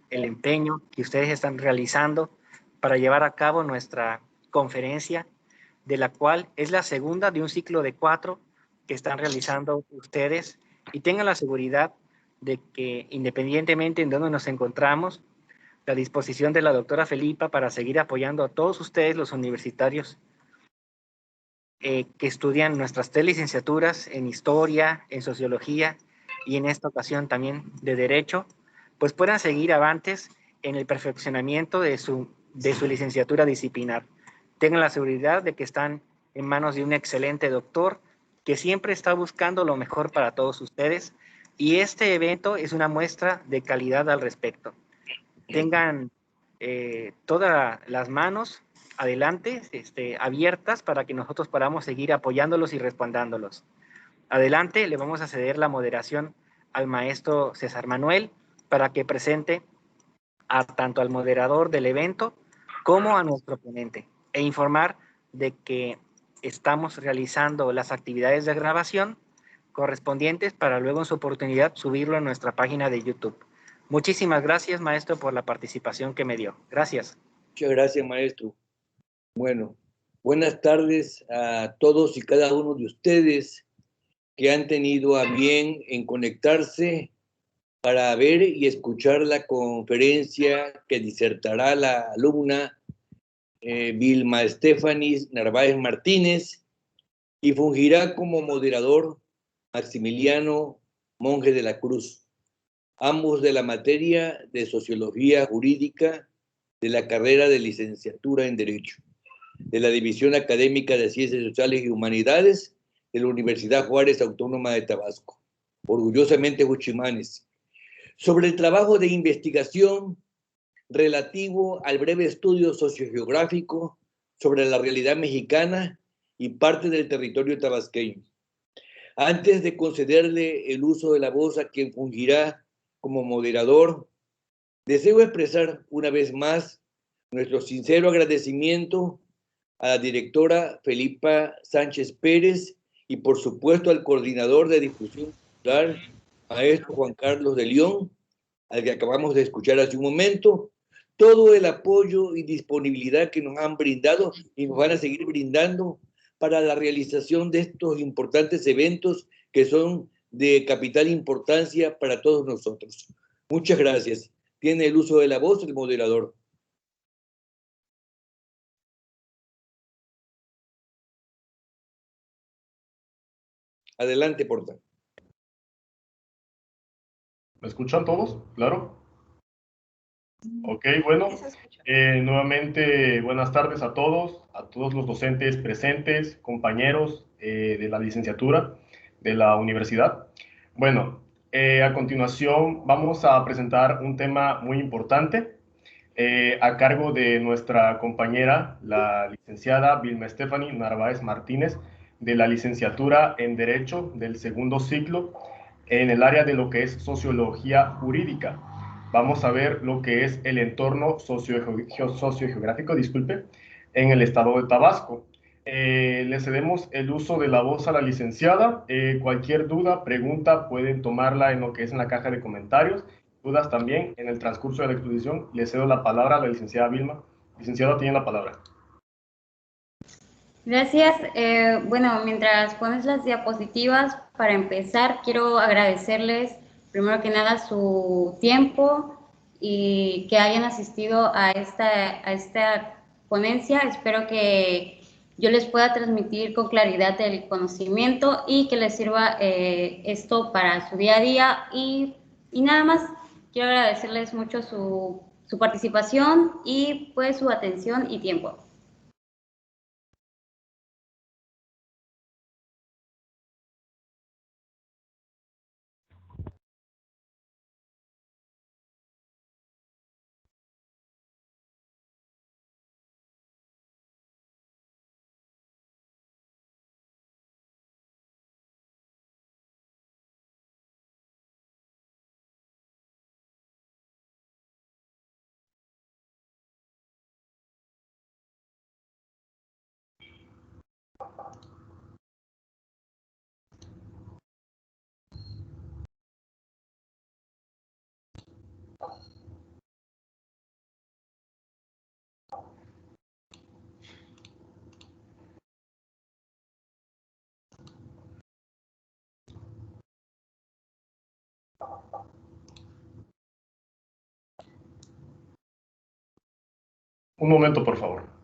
el empeño que ustedes están realizando para llevar a cabo nuestra conferencia, de la cual es la segunda de un ciclo de 4 que están realizando ustedes, y tengan la seguridad de que independientemente en donde nos encontramos, la disposición de la doctora Felipa para seguir apoyando a todos ustedes, los universitarios, que estudian nuestras 3 licenciaturas en Historia, en Sociología y en esta ocasión también de Derecho, pues puedan seguir avantes en el perfeccionamiento de su licenciatura disciplinar. Tengan la seguridad de que están en manos de un excelente doctor que siempre está buscando lo mejor para todos ustedes, y este evento es una muestra de calidad al respecto. Tengan todas las manos adelante, abiertas, para que nosotros podamos seguir apoyándolos y respaldándolos. Adelante, le vamos a ceder la moderación al maestro César Manuel para que presente a tanto al moderador del evento como a nuestro ponente, e informar de que estamos realizando las actividades de grabación correspondientes para luego en su oportunidad subirlo en nuestra página de YouTube. Muchísimas gracias, maestro, por la participación que me dio. Gracias. Muchas gracias, maestro. Bueno, buenas tardes a todos y cada uno de ustedes que han tenido a bien en conectarse para ver y escuchar la conferencia que disertará la alumna Vilma Stephanie Narváez Martínez, y fungirá como moderador Maximiliano Monje de la Cruz, ambos de la materia de Sociología Jurídica de la carrera de licenciatura en Derecho, de la División Académica de Ciencias Sociales y Humanidades de la Universidad Juárez Autónoma de Tabasco, orgullosamente Huchimanes, sobre el trabajo de investigación relativo al breve estudio sociogeográfico sobre la realidad mexicana y parte del territorio tabasqueño. Antes de concederle el uso de la voz a quien fungirá como moderador, deseo expresar una vez más nuestro sincero agradecimiento a la directora Felipa Sánchez Pérez y por supuesto al coordinador de difusión cultural, maestro Juan Carlos de León, al que acabamos de escuchar hace un momento, todo el apoyo y disponibilidad que nos han brindado y nos van a seguir brindando para la realización de estos importantes eventos que son de capital importancia para todos nosotros. Muchas gracias. Tiene el uso de la voz el moderador. Adelante, Porta. ¿Me escuchan todos? ¿Claro? Ok, bueno, nuevamente buenas tardes a todos los docentes presentes, compañeros de la licenciatura de la universidad. Bueno, a continuación vamos a presentar un tema muy importante a cargo de nuestra compañera, la licenciada Vilma Stephanie Narváez Martínez, de la licenciatura en Derecho del segundo ciclo en el área de lo que es Sociología Jurídica. Vamos a ver lo que es el entorno sociogeográfico, disculpe, en el estado de Tabasco. Le cedemos el uso de la voz a la licenciada. Cualquier duda, pregunta, pueden tomarla en lo que es en la caja de comentarios. Dudas también en el transcurso de la exposición. Le cedo la palabra a la licenciada Vilma. Licenciada, tiene la palabra. Gracias. Bueno, mientras pones las diapositivas, para empezar, quiero agradecerles primero que nada su tiempo y que hayan asistido a esta ponencia. Espero que yo les pueda transmitir con claridad el conocimiento y que les sirva esto para su día a día. Y nada más, quiero agradecerles mucho su participación y pues su atención y tiempo. Un momento, por favor.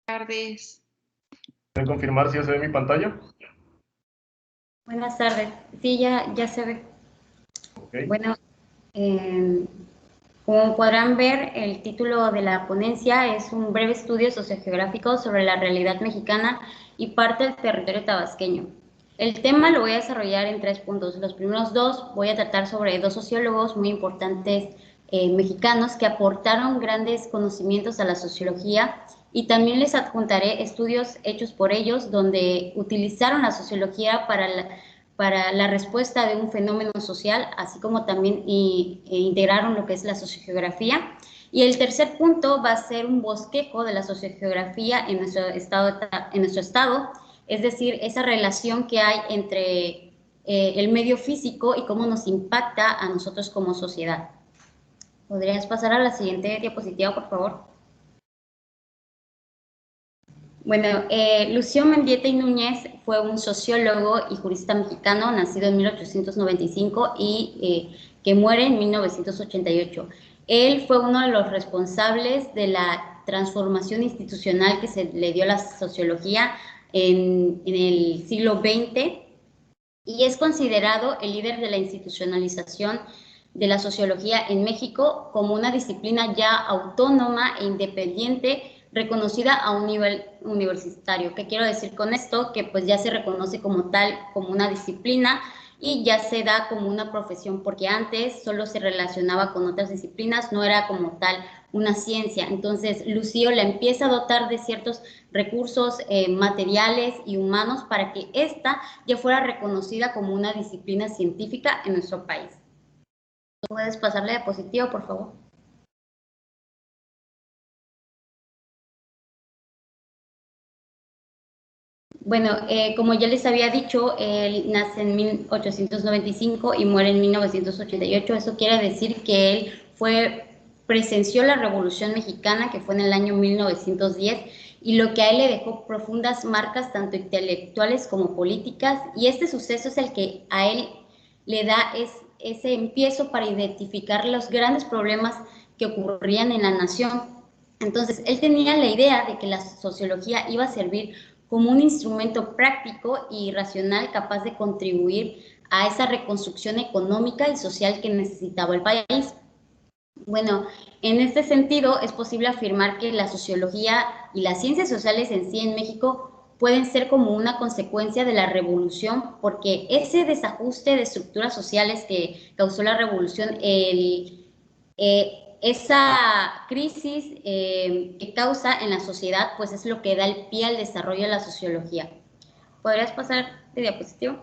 Tardes. ¿Pueden confirmar si ya se ve mi pantalla? Buenas tardes. Sí, ya se ve. Okay. Bueno, como podrán ver, el título de la ponencia es un breve estudio sociogeográfico sobre la realidad mexicana y parte del territorio tabasqueño. El tema lo voy a desarrollar en 3 puntos. Los primeros 2 voy a tratar sobre 2 sociólogos muy importantes mexicanos que aportaron grandes conocimientos a la sociología, y también les adjuntaré estudios hechos por ellos donde utilizaron la sociología para la respuesta de un fenómeno social, así como también integraron lo que es la sociogeografía. Y el tercer punto va a ser un bosquejo de la sociogeografía en nuestro estado, es decir, esa relación que hay entre el medio físico y cómo nos impacta a nosotros como sociedad. ¿Podrías pasar a la siguiente diapositiva, por favor? Bueno, Lucio Mendieta y Núñez fue un sociólogo y jurista mexicano nacido en 1895 y que muere en 1988. Él fue uno de los responsables de la transformación institucional que se le dio a la sociología en el siglo XX, y es considerado el líder de la institucionalización de la sociología en México como una disciplina ya autónoma e independiente, reconocida a un nivel universitario. ¿Qué quiero decir con esto? Que pues ya se reconoce como tal, como una disciplina, y ya se da como una profesión, porque antes solo se relacionaba con otras disciplinas, no era como tal una ciencia. Entonces Lucio la empieza a dotar de ciertos recursos materiales y humanos para que ésta ya fuera reconocida como una disciplina científica en nuestro país. ¿Puedes pasarle la diapositiva, por favor? Bueno, como ya les había dicho, él nace en 1895 y muere en 1988. Eso quiere decir que él presenció la Revolución Mexicana, que fue en el año 1910, y lo que a él le dejó profundas marcas, tanto intelectuales como políticas, y este suceso es el que a él le da ese empiezo para identificar los grandes problemas que ocurrían en la nación. Entonces, él tenía la idea de que la sociología iba a servir como un instrumento práctico y racional capaz de contribuir a esa reconstrucción económica y social que necesitaba el país. Bueno, en este sentido es posible afirmar que la sociología y las ciencias sociales en sí en México pueden ser como una consecuencia de la revolución, porque ese desajuste de estructuras sociales que causó la revolución, esa crisis que causa en la sociedad, pues es lo que da el pie al desarrollo de la sociología. ¿Podrías pasar de diapositiva?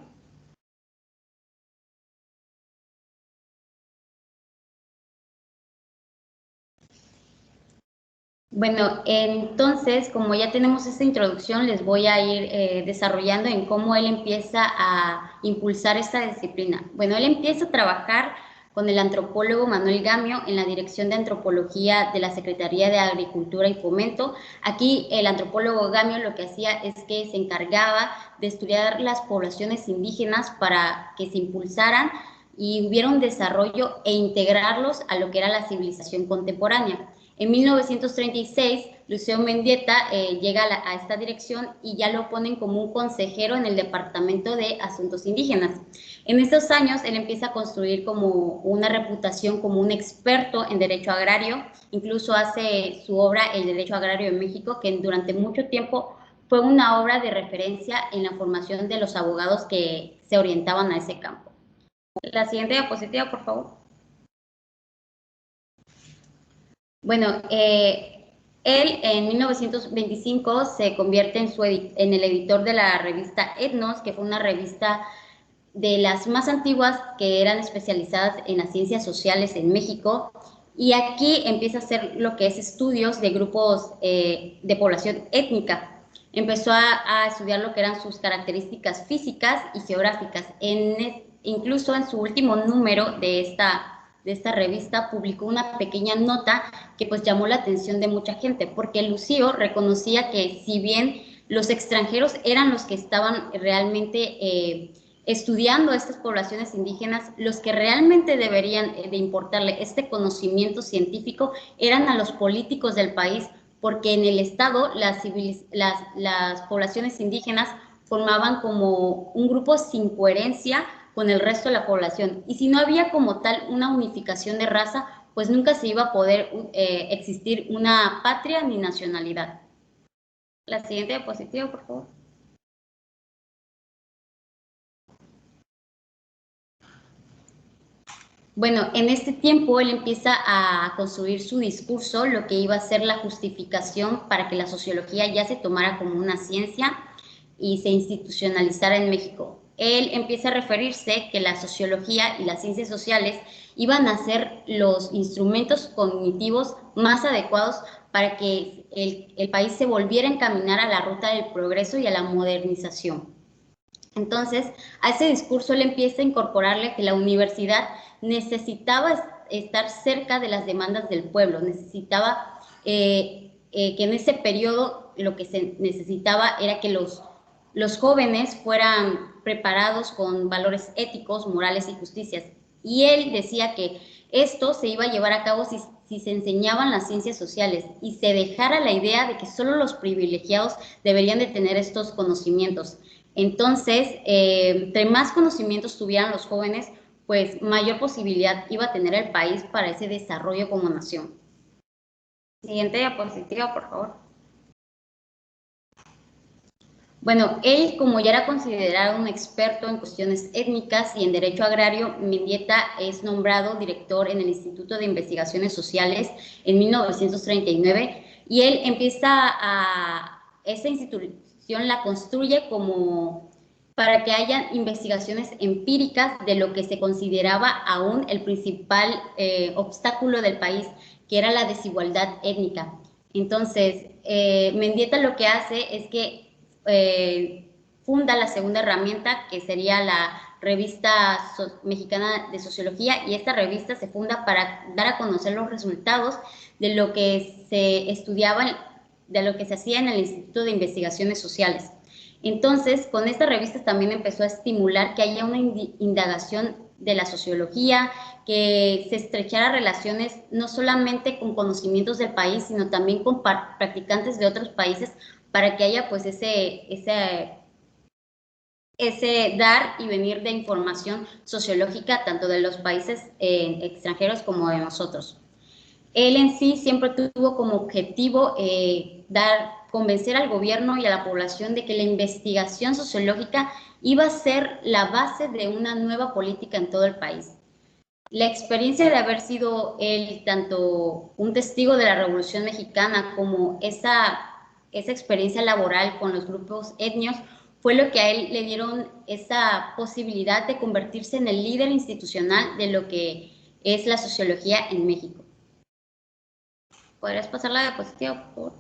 Bueno, entonces, como ya tenemos esta introducción, les voy a ir desarrollando en cómo él empieza a impulsar esta disciplina. Bueno, él empieza a trabajar con el antropólogo Manuel Gamio en la Dirección de Antropología de la Secretaría de Agricultura y Fomento. Aquí el antropólogo Gamio lo que hacía es que se encargaba de estudiar las poblaciones indígenas para que se impulsaran y hubiera un desarrollo e integrarlos a lo que era la civilización contemporánea. En 1936 Lucio Mendieta llega a esta dirección y ya lo ponen como un consejero en el Departamento de Asuntos Indígenas. En estos años, él empieza a construir como una reputación como un experto en derecho agrario, incluso hace su obra El Derecho Agrario en México, que durante mucho tiempo fue una obra de referencia en la formación de los abogados que se orientaban a ese campo. La siguiente diapositiva, por favor. Bueno, él en 1925 se convierte en el editor de la revista Etnos, que fue una revista de las más antiguas que eran especializadas en las ciencias sociales en México, y aquí empieza a hacer lo que es estudios de grupos de población étnica. Empezó a estudiar lo que eran sus características físicas y geográficas. Incluso en su último número de esta revista publicó una pequeña nota que pues llamó la atención de mucha gente, porque Lucio reconocía que si bien los extranjeros eran los que estaban realmente estudiando a estas poblaciones indígenas, los que realmente deberían de importarle este conocimiento científico eran a los políticos del país, porque en el Estado las poblaciones indígenas formaban como un grupo sin coherencia con el resto de la población, y si no había como tal una unificación de raza, pues nunca se iba a poder existir una patria ni nacionalidad. La siguiente diapositiva, por favor. Bueno, en este tiempo él empieza a construir su discurso, lo que iba a ser la justificación para que la sociología ya se tomara como una ciencia y se institucionalizara en México. Él empieza a referirse que la sociología y las ciencias sociales iban a ser los instrumentos cognitivos más adecuados para que el país se volviera a encaminar a la ruta del progreso y a la modernización. Entonces, a ese discurso le empieza a incorporarle que la universidad necesitaba estar cerca de las demandas del pueblo, necesitaba que en ese periodo lo que se necesitaba era que los jóvenes fueran preparados con valores éticos, morales y justicias. Y él decía que esto se iba a llevar a cabo si se enseñaban las ciencias sociales y se dejara la idea de que solo los privilegiados deberían de tener estos conocimientos. Entonces, entre más conocimientos tuvieran los jóvenes, pues mayor posibilidad iba a tener el país para ese desarrollo como nación. Siguiente diapositiva, por favor. Bueno, él, como ya era considerado un experto en cuestiones étnicas y en derecho agrario, Mendieta es nombrado director en el Instituto de Investigaciones Sociales en 1939, y él empieza esta institución la construye como para que haya investigaciones empíricas de lo que se consideraba aún el principal obstáculo del país, que era la desigualdad étnica. Entonces, Mendieta lo que hace es que funda la segunda herramienta, que sería la Revista Mexicana de Sociología, y esta revista se funda para dar a conocer los resultados de lo que se estudiaba, de lo que se hacía en el Instituto de Investigaciones Sociales. Entonces, con esta revista también empezó a estimular que haya una indagación de la sociología, que se estrechara relaciones no solamente con conocimientos del país, sino también con practicantes de otros países, para que haya pues ese dar y venir de información sociológica tanto de los países extranjeros como de nosotros. Él en sí siempre tuvo como objetivo convencer al gobierno y a la población de que la investigación sociológica iba a ser la base de una nueva política en todo el país. La experiencia de haber sido él tanto un testigo de la Revolución Mexicana como esa experiencia laboral con los grupos etnios fue lo que a él le dieron esa posibilidad de convertirse en el líder institucional de lo que es la sociología en México. ¿Podrías pasar la diapositiva, por favor?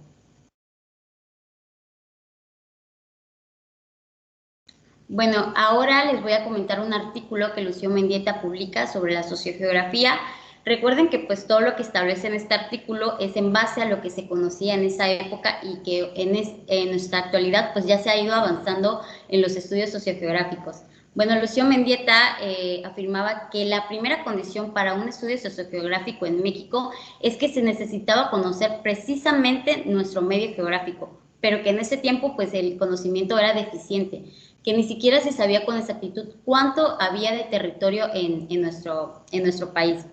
Bueno, ahora les voy a comentar un artículo que Lucio Mendieta publica sobre la sociogeografía. Recuerden que pues todo lo que establece en este artículo es en base a lo que se conocía en esa época, y que en nuestra actualidad pues ya se ha ido avanzando en los estudios sociogeográficos. Bueno, Lucio Mendieta afirmaba que la primera condición para un estudio sociogeográfico en México es que se necesitaba conocer precisamente nuestro medio geográfico, pero que en ese tiempo pues el conocimiento era deficiente, que ni siquiera se sabía con exactitud cuánto había de territorio en nuestro país.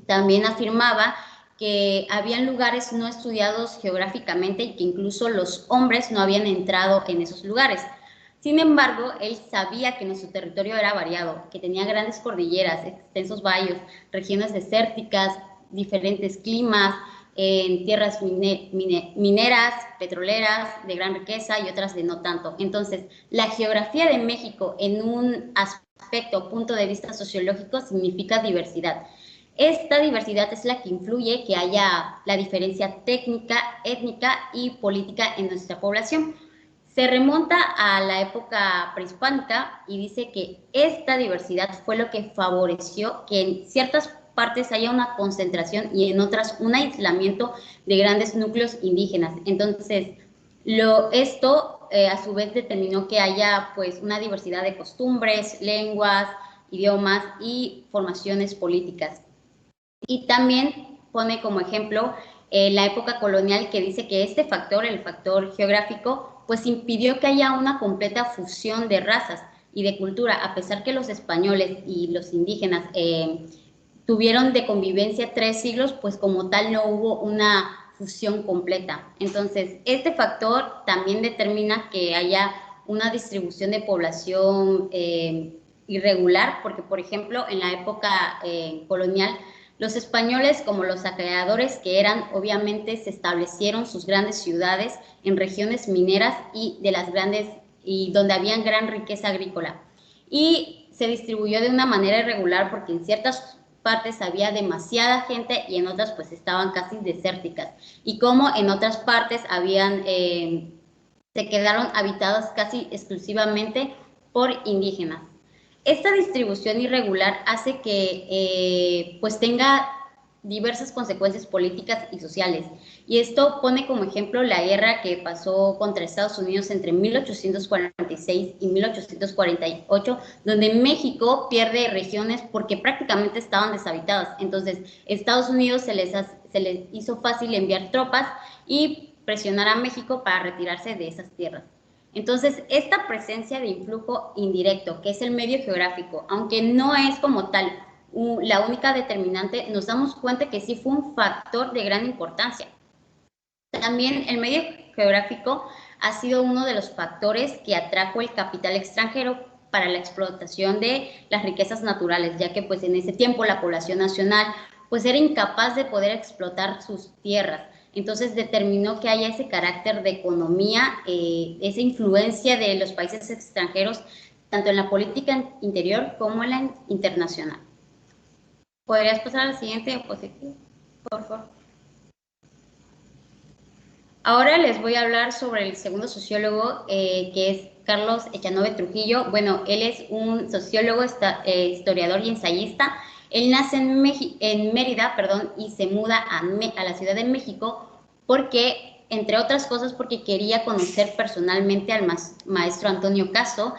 También afirmaba que habían lugares no estudiados geográficamente y que incluso los hombres no habían entrado en esos lugares. Sin embargo, él sabía que nuestro territorio era variado, que tenía grandes cordilleras, extensos valles, regiones desérticas, diferentes climas, en tierras mineras, petroleras, de gran riqueza y otras de no tanto. Entonces, la geografía de México en un aspecto o punto de vista sociológico significa diversidad. Esta diversidad es la que influye que haya la diferencia técnica, étnica y política en nuestra población. Se remonta a la época prehispánica y dice que esta diversidad fue lo que favoreció que en ciertas partes haya una concentración y en otras un aislamiento de grandes núcleos indígenas. Entonces, esto a su vez determinó que haya pues una diversidad de costumbres, lenguas, idiomas y formaciones políticas. Y también pone como ejemplo la época colonial, que dice que este factor, el factor geográfico, pues impidió que haya una completa fusión de razas y de cultura, a pesar que los españoles y los indígenas tuvieron de convivencia 3 siglos, pues como tal no hubo una fusión completa. Entonces, este factor también determina que haya una distribución de población irregular, porque por ejemplo en la época colonial, los españoles, como los saqueadores que eran, obviamente se establecieron sus grandes ciudades en regiones mineras y donde había gran riqueza agrícola. Y se distribuyó de una manera irregular porque en ciertas partes había demasiada gente y en otras pues estaban casi desérticas. Y como en otras partes se quedaron habitadas casi exclusivamente por indígenas. Esta distribución irregular hace que pues tenga diversas consecuencias políticas y sociales. Y esto pone como ejemplo la guerra que pasó contra Estados Unidos entre 1846 y 1848, donde México pierde regiones porque prácticamente estaban deshabitadas. Entonces, Estados Unidos se les hizo fácil enviar tropas y presionar a México para retirarse de esas tierras. Entonces, esta presencia de influjo indirecto, que es el medio geográfico, aunque no es como tal la única determinante, nos damos cuenta que sí fue un factor de gran importancia. También el medio geográfico ha sido uno de los factores que atrajo el capital extranjero para la explotación de las riquezas naturales, ya que pues en ese tiempo la población nacional pues era incapaz de poder explotar sus tierras. Entonces determinó que haya ese carácter de economía, esa influencia de los países extranjeros, tanto en la política interior como en la internacional. ¿Podrías pasar a la siguiente diapositiva, por favor? Ahora les voy a hablar sobre el segundo sociólogo, que es Carlos Echanove Trujillo. Bueno, él es un sociólogo, historiador y ensayista. Él nace en Mérida, y se muda a la Ciudad de México porque, entre otras cosas, porque quería conocer personalmente al maestro Antonio Caso,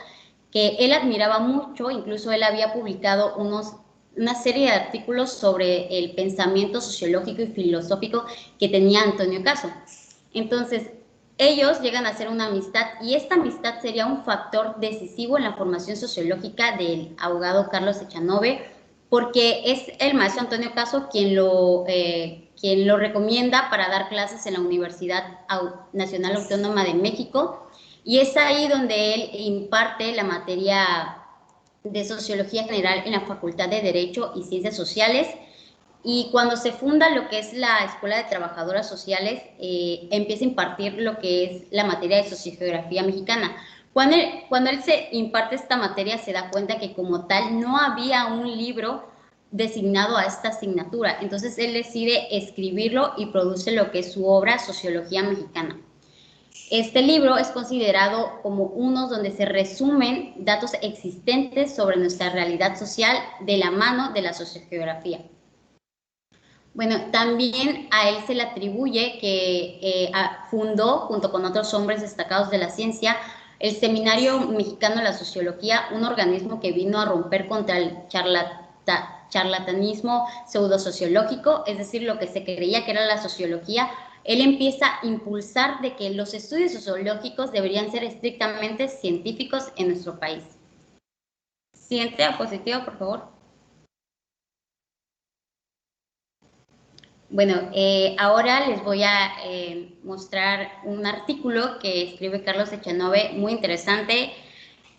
que él admiraba mucho. Incluso él había publicado una serie de artículos sobre el pensamiento sociológico y filosófico que tenía Antonio Caso. Entonces, ellos llegan a hacer una amistad y esta amistad sería un factor decisivo en la formación sociológica del abogado Carlos Echanove, porque es el maestro Antonio Caso quien lo recomienda para dar clases en la Universidad Nacional Autónoma de México, y es ahí donde él imparte la materia de Sociología General en la Facultad de Derecho y Ciencias Sociales. Y cuando se funda lo que es la Escuela de Trabajadoras Sociales, empieza a impartir lo que es la materia de Sociogeografía Mexicana. Cuando él se imparte esta materia, se da cuenta que como tal no había un libro designado a esta asignatura. Entonces él decide escribirlo y produce lo que es su obra Sociología Mexicana. Este libro es considerado como uno donde se resumen datos existentes sobre nuestra realidad social de la mano de la sociogeografía. Bueno, también a él se le atribuye que fundó, junto con otros hombres destacados de la ciencia, el Seminario Mexicano de la Sociología, un organismo que vino a romper contra el charlatanismo pseudosociológico, es decir, lo que se creía que era la sociología. Él empieza a impulsar de que los estudios sociológicos deberían ser estrictamente científicos en nuestro país. Siguiente diapositiva, por favor. Bueno, ahora les voy a mostrar un artículo que escribe Carlos Echanove, muy interesante.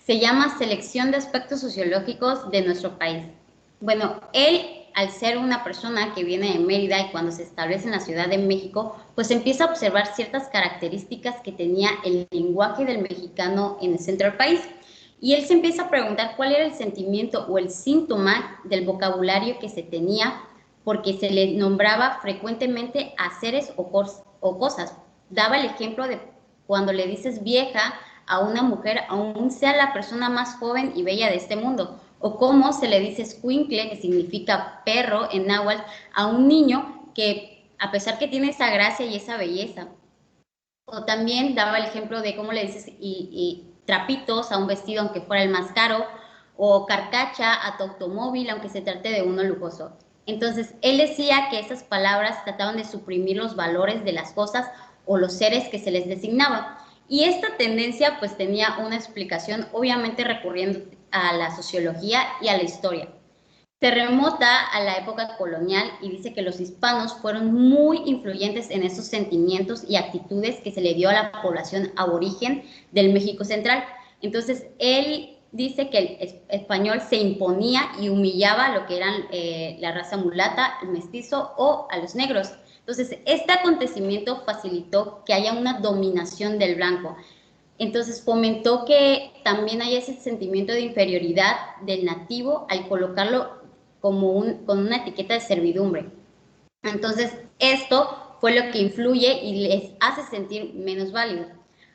Se llama Selección de aspectos sociológicos de nuestro país. Bueno, él, al ser una persona que viene de Mérida y cuando se establece en la Ciudad de México, pues empieza a observar ciertas características que tenía el lenguaje del mexicano en el centro del país. Y él se empieza a preguntar cuál era el sentimiento o el síntoma del vocabulario que se tenía, porque se le nombraba frecuentemente a seres o cosas. Daba el ejemplo de cuando le dices vieja a una mujer, aún sea la persona más joven y bella de este mundo, o cómo se le dice escuincle, que significa perro en náhuatl, a un niño que, a pesar que tiene esa gracia y esa belleza. O también daba el ejemplo de cómo le dices trapitos a un vestido aunque fuera el más caro, o carcacha a tu automóvil aunque se trate de uno lujoso. Entonces, él decía que esas palabras trataban de suprimir los valores de las cosas o los seres que se les designaba. Y esta tendencia pues tenía una explicación, obviamente recurriendo a la sociología y a la historia. Se remota a la época colonial y dice que los hispanos fueron muy influyentes en esos sentimientos y actitudes que se le dio a la población aborigen del México central. Entonces, él dice que el español se imponía y humillaba a lo que eran la raza mulata, el mestizo o a los negros. Entonces, este acontecimiento facilitó que haya una dominación del blanco. Entonces, fomentó que también haya ese sentimiento de inferioridad del nativo al colocarlo como con una etiqueta de servidumbre. Entonces, esto fue lo que influye y les hace sentir menos válidos.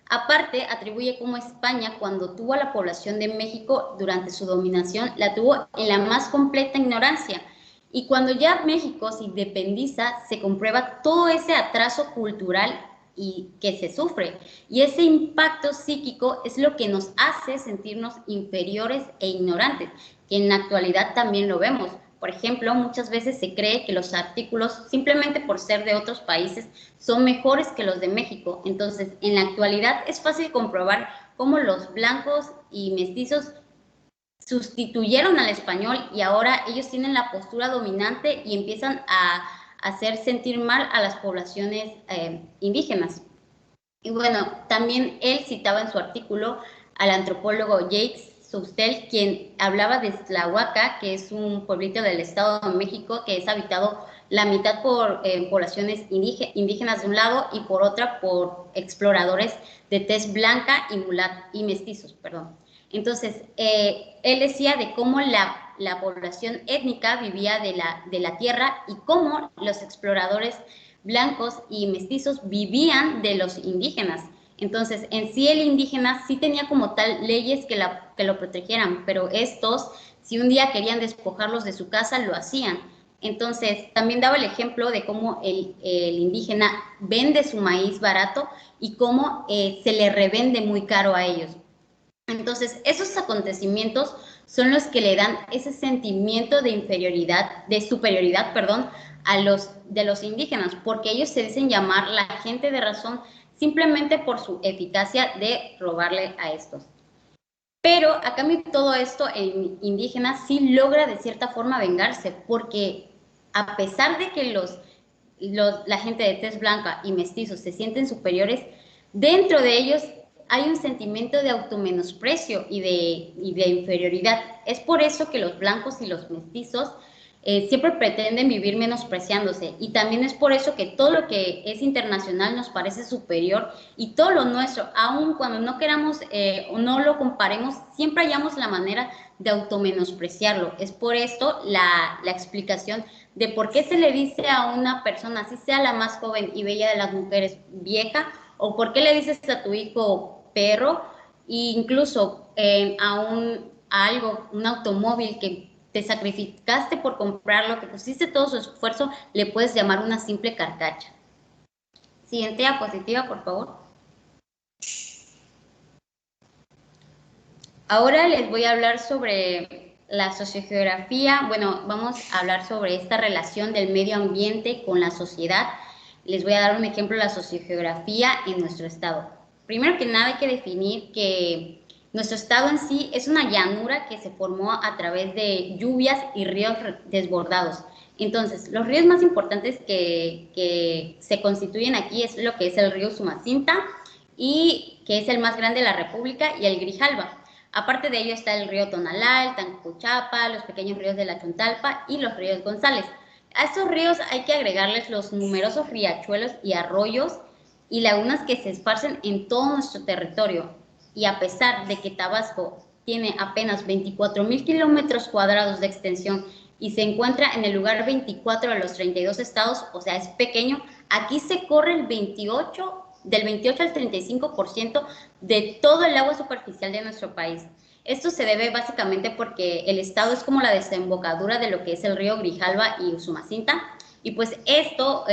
Aparte, atribuye cómo España, cuando tuvo a la población de México durante su dominación, la tuvo en la más completa ignorancia. Y cuando ya México se independiza, se comprueba todo ese atraso cultural y que se sufre. Y ese impacto psíquico es lo que nos hace sentirnos inferiores e ignorantes, que en la actualidad también lo vemos. Por ejemplo, muchas veces se cree que los artículos, simplemente por ser de otros países, son mejores que los de México. Entonces, en la actualidad es fácil comprobar cómo los blancos y mestizos sustituyeron al español y ahora ellos tienen la postura dominante y empiezan a hacer sentir mal a las poblaciones indígenas. Y bueno, también él citaba en su artículo al antropólogo Jacques Soustelle, quien hablaba de Tlahuaca, que es un pueblito del Estado de México que es habitado la mitad por poblaciones indígenas de un lado y por otra por exploradores de tez blanca y mestizos, perdón. Entonces, él decía de cómo la población étnica vivía de la tierra y cómo los exploradores blancos y mestizos vivían de los indígenas. Entonces, en sí el indígena sí tenía como tal leyes que lo protegieran, pero estos, si un día querían despojarlos de su casa, lo hacían. Entonces, también daba el ejemplo de cómo el indígena vende su maíz barato y cómo se le revende muy caro a ellos. Entonces, esos acontecimientos son los que le dan ese sentimiento de inferioridad, de superioridad, perdón, de los indígenas, porque ellos se dicen llamar la gente de razón simplemente por su eficacia de robarle a estos. Pero a cambio de todo esto, el indígena sí logra de cierta forma vengarse, porque a pesar de que la gente de tez blanca y mestizos se sienten superiores, dentro de ellos hay un sentimiento de automenosprecio y de inferioridad. Es por eso que los blancos y los mestizos siempre pretenden vivir menospreciándose, y también es por eso que todo lo que es internacional nos parece superior y todo lo nuestro, aun cuando no queramos o no lo comparemos, siempre hallamos la manera de automenospreciarlo. Es por esto la explicación de por qué se le dice a una persona, así sea la más joven y bella de las mujeres, vieja, o por qué le dices a tu hijo perro, e incluso un automóvil que te sacrificaste por comprarlo, que pusiste todo su esfuerzo, le puedes llamar una simple carcacha. Siguiente diapositiva, por favor. Ahora les voy a hablar sobre la sociogeografía. Bueno, vamos a hablar sobre esta relación del medio ambiente con la sociedad. Les voy a dar un ejemplo de la sociogeografía en nuestro estado. Primero que nada hay que definir que nuestro estado en sí es una llanura que se formó a través de lluvias y ríos desbordados. Entonces, los ríos más importantes que se constituyen aquí es lo que es el río Usumacinta, y que es el más grande de la República, y el Grijalva. Aparte de ello está el río Tonalá, el Tancuchapa, los pequeños ríos de la Chontalpa y los ríos González. A estos ríos hay que agregarles los numerosos riachuelos y arroyos y lagunas que se esparcen en todo nuestro territorio. Y a pesar de que Tabasco tiene apenas 24,000 kilómetros cuadrados de extensión y se encuentra en el lugar 24 de los 32 estados, o sea, es pequeño, aquí se corre del 28 al 35% de todo el agua superficial de nuestro país. Esto se debe básicamente porque el estado es como la desembocadura de lo que es el río Grijalva y Usumacinta, y pues esto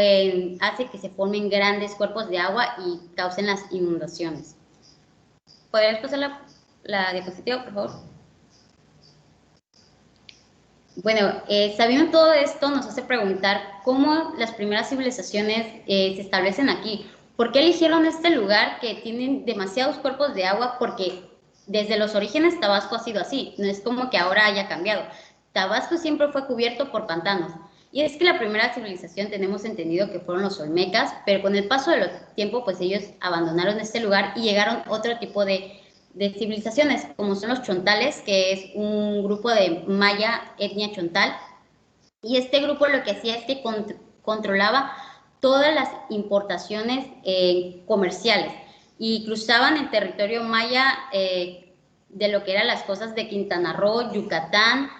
hace que se formen grandes cuerpos de agua y causen las inundaciones. ¿Podrías pasar la diapositiva, por favor? Bueno, sabiendo todo esto nos hace preguntar cómo las primeras civilizaciones se establecen aquí. ¿Por qué eligieron este lugar que tiene demasiados cuerpos de agua? Porque desde los orígenes Tabasco ha sido así, no es como que ahora haya cambiado. Tabasco siempre fue cubierto por pantanos. Y es que la primera civilización tenemos entendido que fueron los olmecas, pero con el paso del tiempo pues ellos abandonaron este lugar y llegaron otro tipo de civilizaciones, como son los chontales, que es un grupo de maya, etnia chontal, y este grupo lo que hacía es que controlaba todas las importaciones comerciales y cruzaban el territorio maya de lo que eran las costas de Quintana Roo, Yucatán,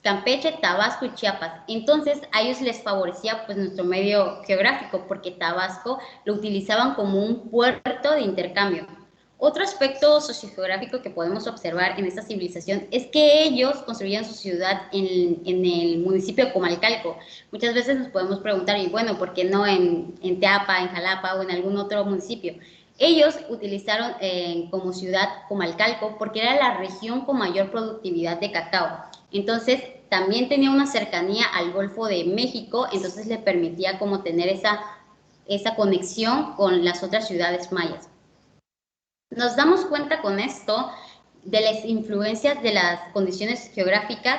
Campeche, Tabasco y Chiapas. Entonces a ellos les favorecía pues nuestro medio geográfico, porque Tabasco lo utilizaban como un puerto de intercambio. Otro aspecto sociogeográfico que podemos observar en esta civilización es que ellos construían su ciudad en el municipio de Comalcalco. Muchas veces nos podemos preguntar, y bueno, ¿por qué no en Teapa, en Jalapa o en algún otro municipio? Ellos utilizaron como ciudad Comalcalco porque era la región con mayor productividad de cacao. Entonces, también tenía una cercanía al Golfo de México, entonces le permitía como tener esa conexión con las otras ciudades mayas. Nos damos cuenta con esto de las influencias de las condiciones geográficas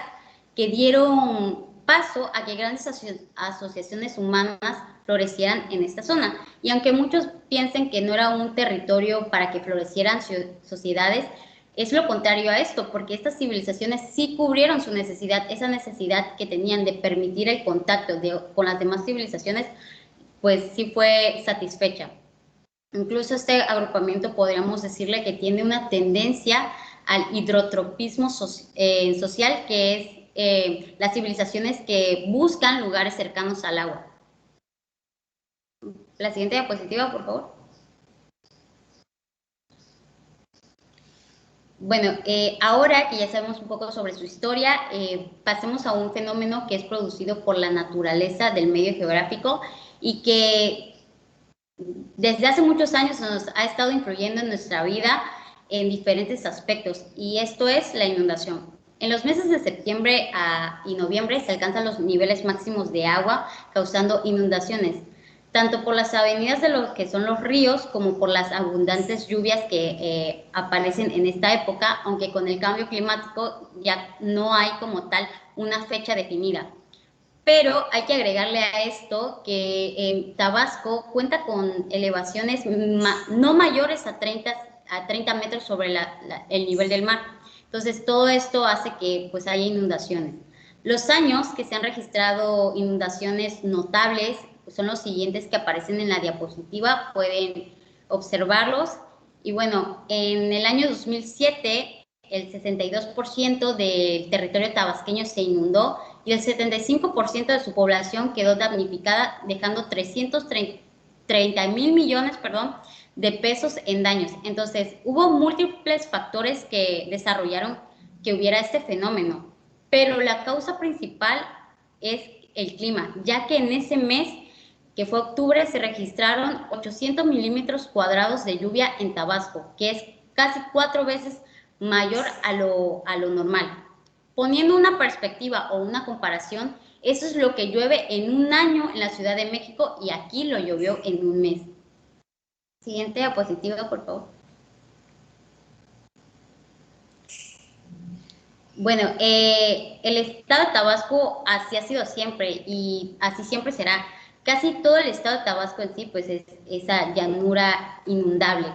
que dieron paso a que grandes asociaciones humanas florecieran en esta zona. Y aunque muchos piensen que no era un territorio para que florecieran sociedades, es lo contrario a esto, porque estas civilizaciones sí cubrieron su necesidad, esa necesidad que tenían de permitir el contacto con las demás civilizaciones, pues sí fue satisfecha. Incluso este agrupamiento podríamos decirle que tiene una tendencia al hidrotropismo social, que es las civilizaciones que buscan lugares cercanos al agua. La siguiente diapositiva, por favor. Bueno, ahora que ya sabemos un poco sobre su historia, pasemos a un fenómeno que es producido por la naturaleza del medio geográfico y que desde hace muchos años nos ha estado influyendo en nuestra vida en diferentes aspectos, y esto es la inundación. En los meses de septiembre y noviembre se alcanzan los niveles máximos de agua, causando inundaciones, tanto por las avenidas de lo que son los ríos como por las abundantes lluvias que aparecen en esta época, aunque con el cambio climático ya no hay como tal una fecha definida. Pero hay que agregarle a esto que Tabasco cuenta con elevaciones no mayores a 30 metros sobre el nivel del mar. Entonces, todo esto hace que pues haya inundaciones. Los años que se han registrado inundaciones notables son los siguientes que aparecen en la diapositiva, pueden observarlos. Y bueno, en el año 2007, el 62% del territorio tabasqueño se inundó y el 75% de su población quedó damnificada, dejando 330,000 millones de pesos en daños. Entonces, hubo múltiples factores que desarrollaron que hubiera este fenómeno, pero la causa principal es el clima, ya que en ese mes, que fue octubre, se registraron 800 milímetros cuadrados de lluvia en Tabasco, que es casi 4 veces mayor a lo normal. Poniendo una perspectiva o una comparación, eso es lo que llueve en un año en la Ciudad de México y aquí lo llovió en un mes. Siguiente diapositiva, por favor. Bueno, el estado de Tabasco así ha sido siempre y así siempre será. Casi todo el estado de Tabasco en sí, pues es esa llanura inundable.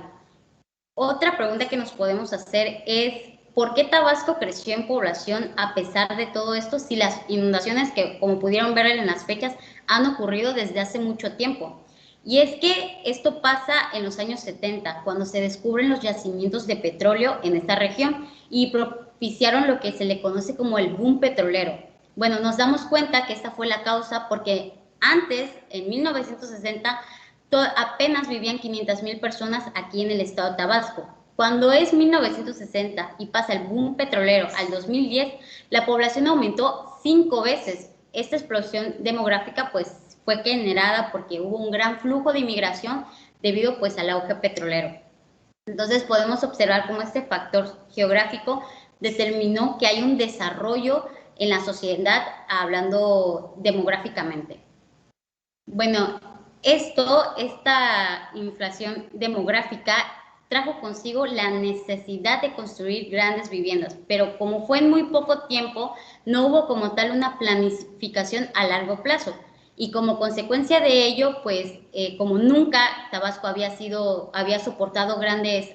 Otra pregunta que nos podemos hacer es, ¿por qué Tabasco creció en población a pesar de todo esto si las inundaciones que, como pudieron ver en las fechas, han ocurrido desde hace mucho tiempo? Y es que esto pasa en los años 70, cuando se descubren los yacimientos de petróleo en esta región y propiciaron lo que se le conoce como el boom petrolero. Bueno, nos damos cuenta que esta fue la causa porque antes, en 1960, apenas vivían 500,000 personas aquí en el estado de Tabasco. Cuando es 1960 y pasa el boom petrolero al 2010, la población aumentó 5 veces. Esta explosión demográfica pues fue generada porque hubo un gran flujo de inmigración debido pues al auge petrolero. Entonces podemos observar cómo este factor geográfico determinó que hay un desarrollo en la sociedad hablando demográficamente. Bueno, esta inflación demográfica trajo consigo la necesidad de construir grandes viviendas, pero como fue en muy poco tiempo, no hubo como tal una planificación a largo plazo. Y como consecuencia de ello, pues como nunca Tabasco había soportado grandes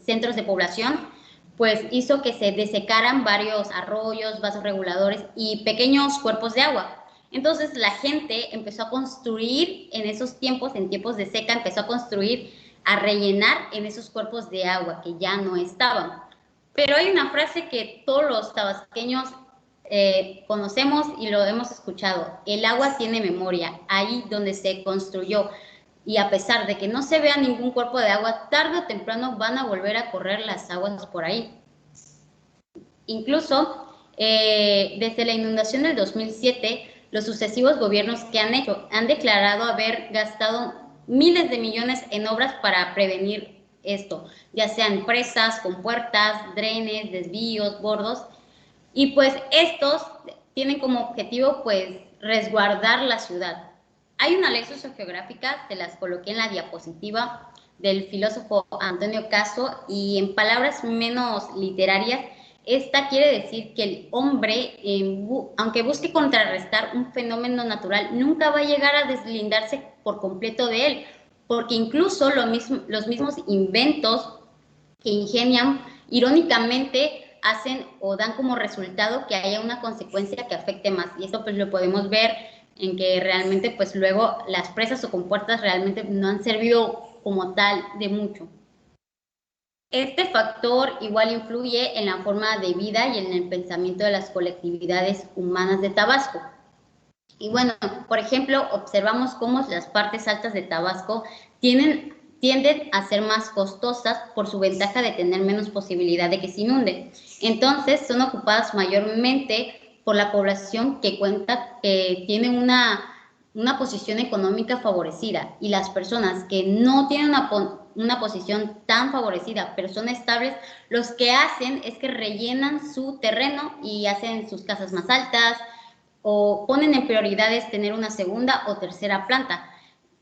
centros de población, pues hizo que se desecaran varios arroyos, vasos reguladores y pequeños cuerpos de agua. Entonces la gente empezó a construir en esos tiempos, en tiempos de seca, empezó a construir, a rellenar en esos cuerpos de agua que ya no estaban. Pero hay una frase que todos los tabasqueños conocemos y lo hemos escuchado: el agua tiene memoria. Ahí donde se construyó, y a pesar de que no se vea ningún cuerpo de agua, tarde o temprano van a volver a correr las aguas por ahí. Incluso desde la inundación del 2007, los sucesivos gobiernos que han declarado haber gastado miles de millones en obras para prevenir esto, ya sean presas, compuertas, drenes, desvíos, bordos, y pues estos tienen como objetivo pues resguardar la ciudad. Hay una ley sociogeográfica, se las coloqué en la diapositiva, del filósofo Antonio Caso, y en palabras menos literarias, esta quiere decir que el hombre, aunque busque contrarrestar un fenómeno natural, nunca va a llegar a deslindarse por completo de él, porque incluso los mismos inventos que ingenian, irónicamente, hacen o dan como resultado que haya una consecuencia que afecte más. Y esto pues lo podemos ver en que realmente pues luego las presas o compuertas realmente no han servido como tal de mucho. Este factor igual influye en la forma de vida y en el pensamiento de las colectividades humanas de Tabasco. Y bueno, por ejemplo, observamos cómo las partes altas de Tabasco tienden a ser más costosas por su ventaja de tener menos posibilidad de que se inunde. Entonces, son ocupadas mayormente por la población que tiene una posición económica favorecida, y las personas que no tienen una posición tan favorecida, pero son estables, los que hacen es que rellenan su terreno y hacen sus casas más altas, o ponen en prioridades tener una segunda o tercera planta.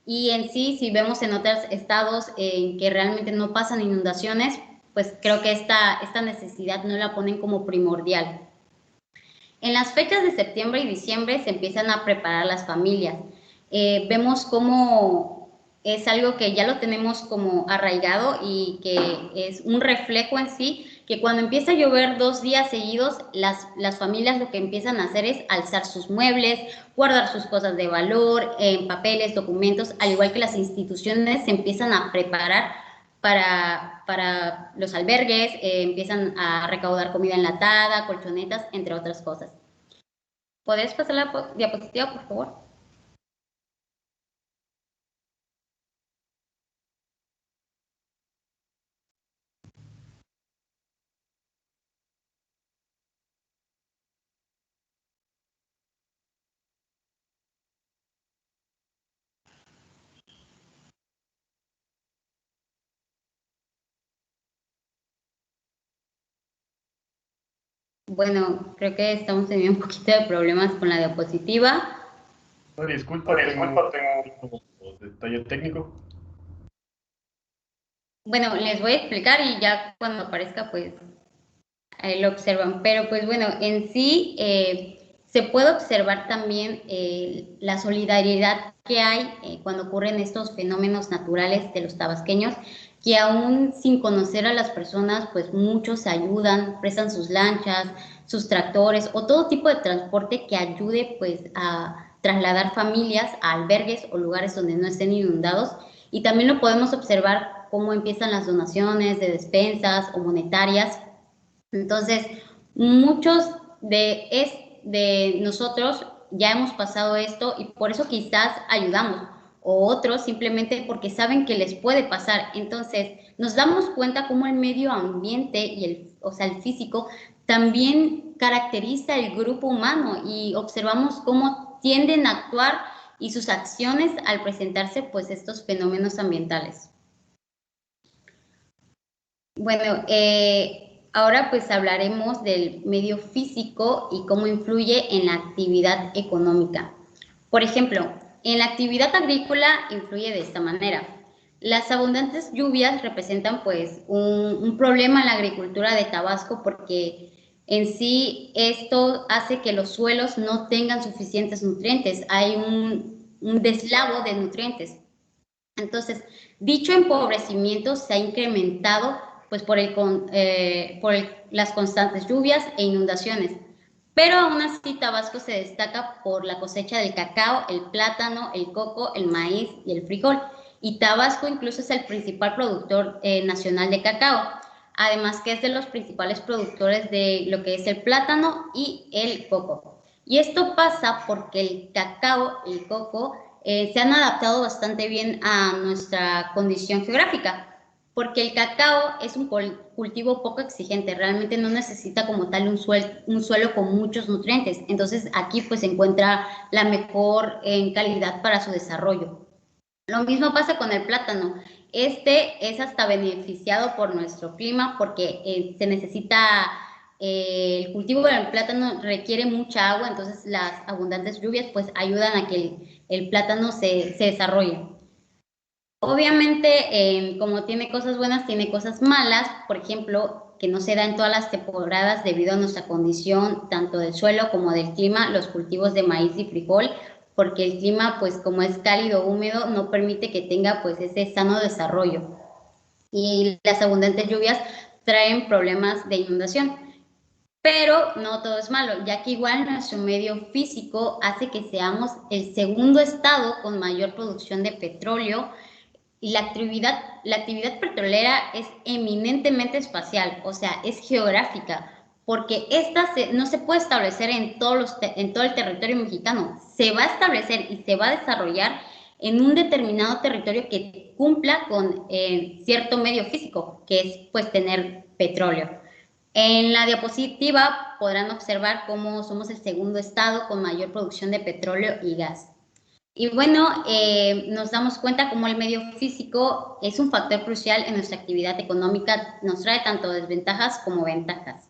Y en sí, si vemos en otros estados en que realmente no pasan inundaciones, pues creo que esta necesidad no la ponen como primordial. En las fechas de septiembre y diciembre se empiezan a preparar las familias. Vemos cómo es algo que ya lo tenemos como arraigado y que es un reflejo en sí, que cuando empieza a llover 2 días seguidos, las familias lo que empiezan a hacer es alzar sus muebles, guardar sus cosas de valor, papeles, documentos, al igual que las instituciones se empiezan a preparar para los albergues, empiezan a recaudar comida enlatada, colchonetas, entre otras cosas. ¿Podrías pasar la diapositiva, por favor? Bueno, creo que estamos teniendo un poquito de problemas con la diapositiva. Disculpa, tengo un detalle técnico. Bueno, les voy a explicar y ya cuando aparezca, pues ahí lo observan. Pero pues bueno, en sí se puede observar también la solidaridad que hay cuando ocurren estos fenómenos naturales de los tabasqueños, que aún sin conocer a las personas, pues muchos se ayudan, prestan sus lanchas, sus tractores o todo tipo de transporte que ayude pues a trasladar familias a albergues o lugares donde no estén inundados. Y también lo podemos observar cómo empiezan las donaciones de despensas o monetarias. Entonces, muchos de nosotros ya hemos pasado esto y por eso quizás ayudamos, o otros simplemente porque saben que les puede pasar. Entonces, nos damos cuenta cómo el medio ambiente y o sea, el físico también caracteriza el grupo humano y observamos cómo tienden a actuar y sus acciones al presentarse pues estos fenómenos ambientales. Bueno, ahora pues hablaremos del medio físico y cómo influye en la actividad económica. Por ejemplo, en la actividad agrícola influye de esta manera. Las abundantes lluvias representan pues un problema en la agricultura de Tabasco porque en sí esto hace que los suelos no tengan suficientes nutrientes. Hay un deslavo de nutrientes. Entonces, dicho empobrecimiento se ha incrementado pues, las constantes lluvias e inundaciones. Pero aún así Tabasco se destaca por la cosecha del cacao, el plátano, el coco, el maíz y el frijol. Y Tabasco incluso es el principal productor nacional de cacao. Además que es de los principales productores de lo que es el plátano y el coco. Y esto pasa porque el cacao, el coco, se han adaptado bastante bien a nuestra condición geográfica, porque el cacao es un cultivo poco exigente, realmente no necesita como tal un suelo con muchos nutrientes, entonces aquí pues se encuentra la mejor en calidad para su desarrollo. Lo mismo pasa con el plátano. Este es hasta beneficiado por nuestro clima porque se necesita, el cultivo del plátano requiere mucha agua, entonces las abundantes lluvias pues ayudan a que el plátano se desarrolle. Obviamente, como tiene cosas buenas, tiene cosas malas, por ejemplo, que no se da en todas las temporadas debido a nuestra condición, tanto del suelo como del clima, los cultivos de maíz y frijol, porque el clima, pues como es cálido, húmedo, no permite que tenga pues ese sano desarrollo. Y las abundantes lluvias traen problemas de inundación. Pero no todo es malo, ya que igual nuestro medio físico hace que seamos el segundo estado con mayor producción de petróleo, y la actividad petrolera es eminentemente espacial, o sea, es geográfica, porque esta no se puede establecer en todo el territorio mexicano, se va a establecer y se va a desarrollar en un determinado territorio que cumpla con cierto medio físico, que es pues tener petróleo. En la diapositiva podrán observar cómo somos el segundo estado con mayor producción de petróleo y gas. Y bueno, nos damos cuenta cómo el medio físico es un factor crucial en nuestra actividad económica, nos trae tanto desventajas como ventajas.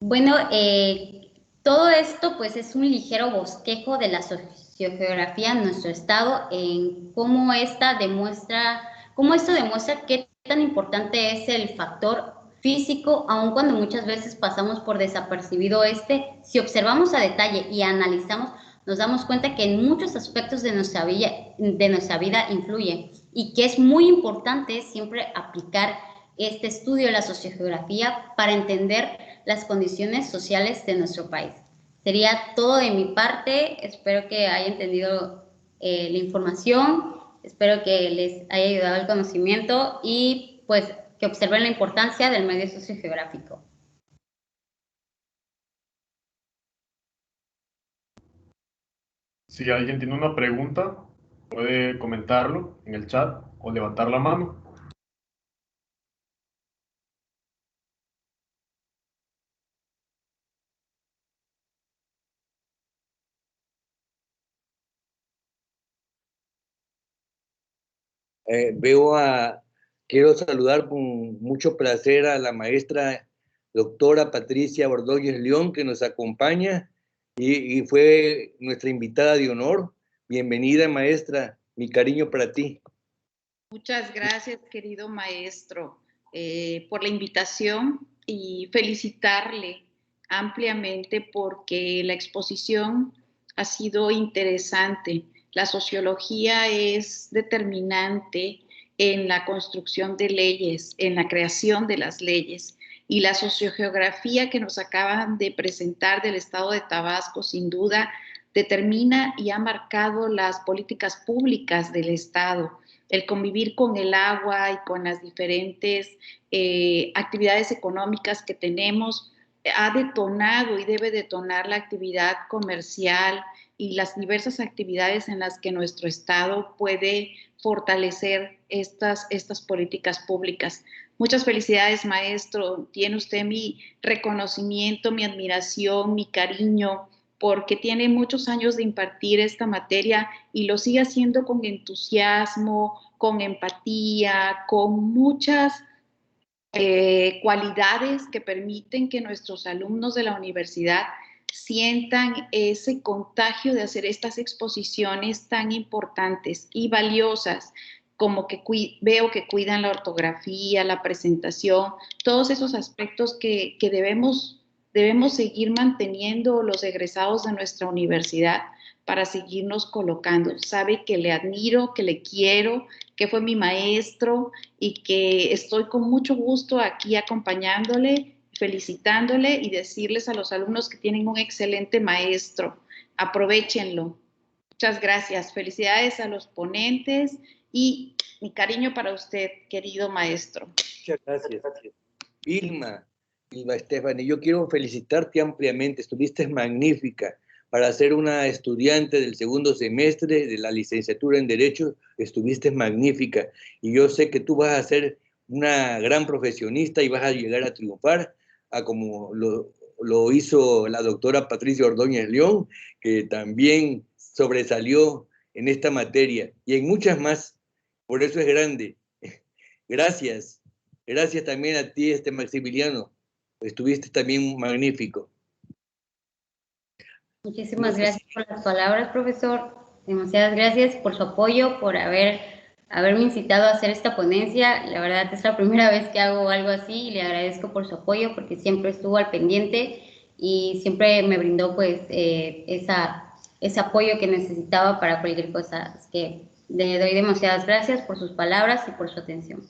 Bueno, todo esto pues es un ligero bosquejo de la sociogeografía en nuestro estado, en cómo esto demuestra qué tan importante es el factor físico, aun cuando muchas veces pasamos por desapercibido si observamos a detalle y analizamos, nos damos cuenta que en muchos aspectos de nuestra vida influye y que es muy importante siempre aplicar este estudio de la sociogeografía para entender las condiciones sociales de nuestro país. Sería todo de mi parte, espero que haya entendido la información, espero que les haya ayudado el conocimiento y pues que observen la importancia del medio sociogeográfico. Si alguien tiene una pregunta, puede comentarlo en el chat o levantar la mano. Quiero saludar con mucho placer a la maestra doctora Patricia Ordóñez León, que nos acompaña y fue nuestra invitada de honor. Bienvenida, maestra, mi cariño para ti. Muchas gracias, querido maestro, por la invitación y felicitarle ampliamente porque la exposición ha sido interesante. La sociología es determinante en la construcción de leyes, en la creación de las leyes. Y la sociogeografía que nos acaban de presentar del estado de Tabasco, sin duda, determina y ha marcado las políticas públicas del estado. El convivir con el agua y con las diferentes actividades económicas que tenemos ha detonado y debe detonar la actividad comercial y las diversas actividades en las que nuestro estado puede fortalecer estas políticas públicas. Muchas felicidades, maestro. Tiene usted mi reconocimiento, mi admiración, mi cariño, porque tiene muchos años de impartir esta materia y lo sigue haciendo con entusiasmo, con empatía, con muchas cualidades que permiten que nuestros alumnos de la universidad sientan ese contagio de hacer estas exposiciones tan importantes y valiosas, como que veo que cuidan la ortografía, la presentación, todos esos aspectos que debemos seguir manteniendo los egresados de nuestra universidad para seguirnos colocando. Sabe que le admiro, que le quiero, que fue mi maestro y que estoy con mucho gusto aquí acompañándole, felicitándole y decirles a los alumnos que tienen un excelente maestro. Aprovéchenlo. Muchas gracias. Felicidades a los ponentes y mi cariño para usted, querido maestro. Muchas gracias. Vilma Estefany, yo quiero felicitarte ampliamente. Estuviste magnífica. Para ser una estudiante del segundo semestre de la licenciatura en Derecho, estuviste magnífica. Y yo sé que tú vas a ser una gran profesionista y vas a llegar a triunfar, a como lo hizo la doctora Patricia Ordóñez León, que también sobresalió en esta materia y en muchas más. Por eso es grande. Gracias. Gracias también a ti, Maximiliano. Estuviste también magnífico. Muchísimas gracias por las palabras, profesor. Demasiadas gracias por su apoyo, por haberme incitado a hacer esta ponencia. La verdad es la primera vez que hago algo así y le agradezco por su apoyo porque siempre estuvo al pendiente y siempre me brindó pues ese apoyo que necesitaba para cualquier cosa. Es que le doy demasiadas gracias por sus palabras y por su atención.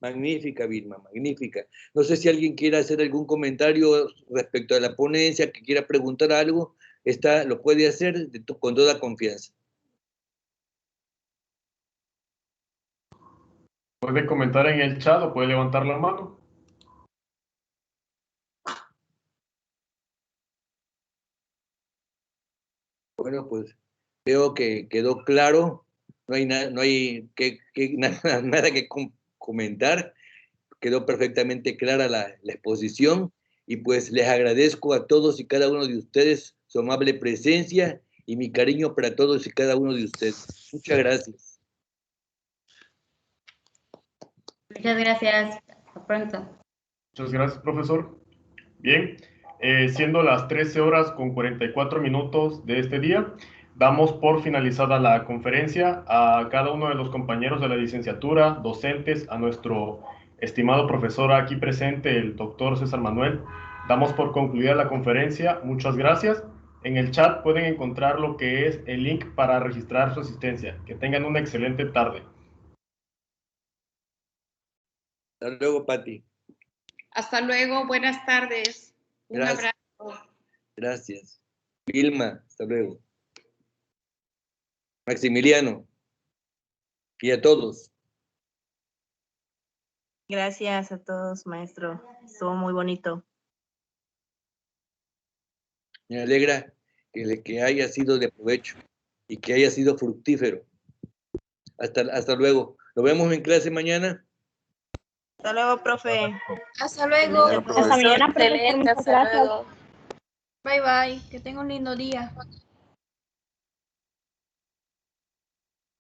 Magnífica, Vilma, magnífica. No sé si alguien quiere hacer algún comentario respecto a la ponencia, que quiera preguntar algo, lo puede hacer con toda confianza. Puede comentar en el chat o puede levantar la mano. Bueno, pues veo que quedó claro. No hay nada que comentar. Quedó perfectamente clara la exposición y pues les agradezco a todos y cada uno de ustedes su amable presencia y mi cariño para todos y cada uno de ustedes. Muchas gracias. Muchas gracias. Hasta pronto. Muchas gracias, profesor. Bien, siendo las 13 horas con 44 minutos de este día, damos por finalizada la conferencia. A cada uno de los compañeros de la licenciatura, docentes, a nuestro estimado profesor aquí presente, el doctor César Manuel, damos por concluida la conferencia. Muchas gracias. En el chat pueden encontrar lo que es el link para registrar su asistencia. Que tengan una excelente tarde. Hasta luego, Pati. Hasta luego, buenas tardes. Un abrazo. Gracias. Vilma, hasta luego. Maximiliano. Y a todos. Gracias a todos, maestro. Estuvo muy bonito. Me alegra que haya sido de provecho y que haya sido fructífero. Hasta luego. Nos vemos en clase mañana. Hasta luego, profe. Hasta luego. Hasta mañana, excelente, hasta luego. Bye bye, que tenga un lindo día.